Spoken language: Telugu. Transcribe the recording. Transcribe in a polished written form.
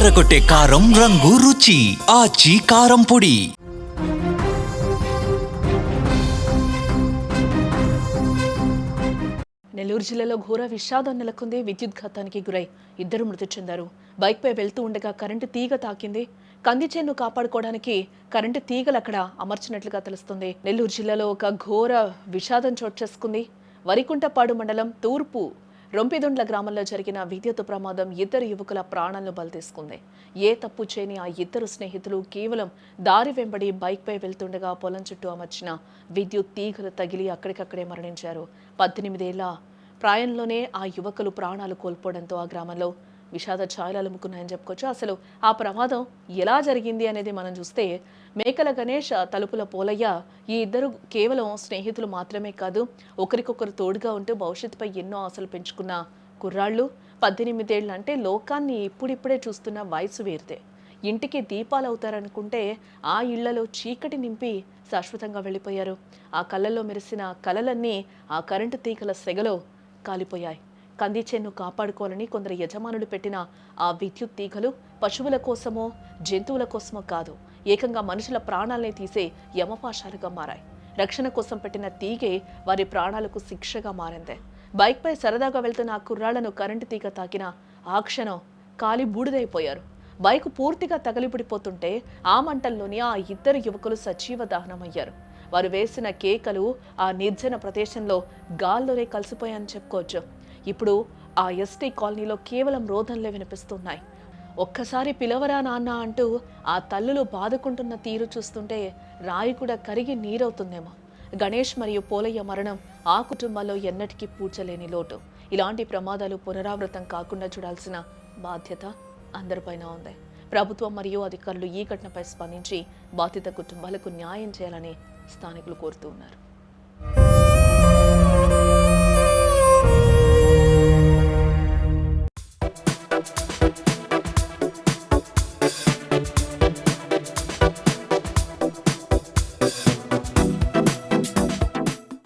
అదరగొట్టే కారం రంగు రుచి ఆచి కారం పొడి. నెల్లూరు జిల్లాలో ఘోర విషాదం నెలకొంది. విద్యుద్ఘాతానికి గురై ఇద్దరు మృతి చెందారు. బైక్పై వెళ్తూ ఉండగా కరెంటు తీగ తాకింది. కంది చేను కాపాడుకోవడానికి కరెంటు తీగలు అక్కడ అమర్చినట్లుగా తెలుస్తుంది. నెల్లూరు జిల్లాలో ఒక ఘోర విషాదం చోటు చేసుకుంది. వరికుంటపాడు మండలం తూర్పు రొంపిదొండ్ల గ్రామంలో జరిగిన విద్యుత్ ప్రమాదం ఇద్దరు యువకుల ప్రాణాలను బలితీసుకుంది. ఏ తప్పు చేయని ఆ ఇద్దరు స్నేహితులు కేవలం దారి వెంబడి బైక్పై వెళ్తుండగా పొలం చుట్టూ అమర్చిన విద్యుత్ తీగలు తగిలి అక్కడికక్కడే మరణించారు. 18 ఏళ్ల ప్రాయంలోనే ఆ యువకులు ప్రాణాలు కోల్పోవడంతో ఆ గ్రామంలో విషాద ఛాయలు అలుముకున్నాయని చెప్పుకోవచ్చు. అసలు ఆ ప్రమాదం ఎలా జరిగింది అనేది మనం చూస్తే, మేకల గణేష్, తలుపుల పోలయ్య ఈ ఇద్దరు కేవలం స్నేహితులు మాత్రమే కాదు, ఒకరికొకరు తోడుగా ఉంటూ భవిష్యత్తుపై ఎన్నో ఆశలు పెంచుకున్న కుర్రాళ్ళు. 18 ఏళ్ళు అంటే లోకాన్ని ఇప్పుడిప్పుడే చూస్తున్న వయసు వీరిదే. ఇంటికి దీపాలు అవుతారనుకుంటే ఆ ఇళ్లలో చీకటి నింపి శాశ్వతంగా వెళ్ళిపోయారు. ఆ కళ్ళల్లో మెరిసిన కలలన్నీ ఆ కరెంటు తీగల సెగలో కాలిపోయాయి. కంది చేను కాపాడుకోవాలని కొందరు యజమానులు పెట్టిన ఆ విద్యుత్ తీగలు పశువుల కోసమో జంతువుల కోసమో కాదు, ఏకంగా మనుషుల ప్రాణాలనే తీసే యమపాశాలుగా మారాయి. రక్షణ కోసం పెట్టిన తీగే వారి ప్రాణాలకు శిక్షగా మారింది. బైక్పై సరదాగా వెళ్తున్న ఆ కుర్రాళ్లను కరెంటు తీగ తాకిన ఆ క్షణం కాలి బూడిదైపోయారు. బైక్ పూర్తిగా తగలిబడిపోతుంటే ఆ మంటల్లోని ఆ ఇద్దరు యువకులు సజీవ దహనమయ్యారు. వారు వేసిన కేకలు ఆ నిర్జన ప్రదేశంలో గాల్లోనే కలిసిపోయాయని చెప్పుకోవచ్చు. ఇప్పుడు ఆ ఎస్టీ కాలనీలో కేవలం రోదనలే వినిపిస్తున్నాయి. ఒక్కసారి పిలవరా నాన్న అంటూ ఆ తల్లులు బాదుకుంటున్న తీరు చూస్తుంటే రాయి కూడా కరిగి నీరవుతుందేమో. గణేష్ మరియు పోలయ్య మరణం ఆ కుటుంబాల్లో ఎన్నటికీ పూడ్చలేని లోటు. ఇలాంటి ప్రమాదాలు పునరావృతం కాకుండా చూడాల్సిన బాధ్యత అందరిపైన ఉంది. ప్రభుత్వం మరియు అధికారులు ఈ ఘటనపై స్పందించి బాధిత కుటుంబాలకు న్యాయం చేయాలని స్థానికులు కోరుతూ ఉన్నారు.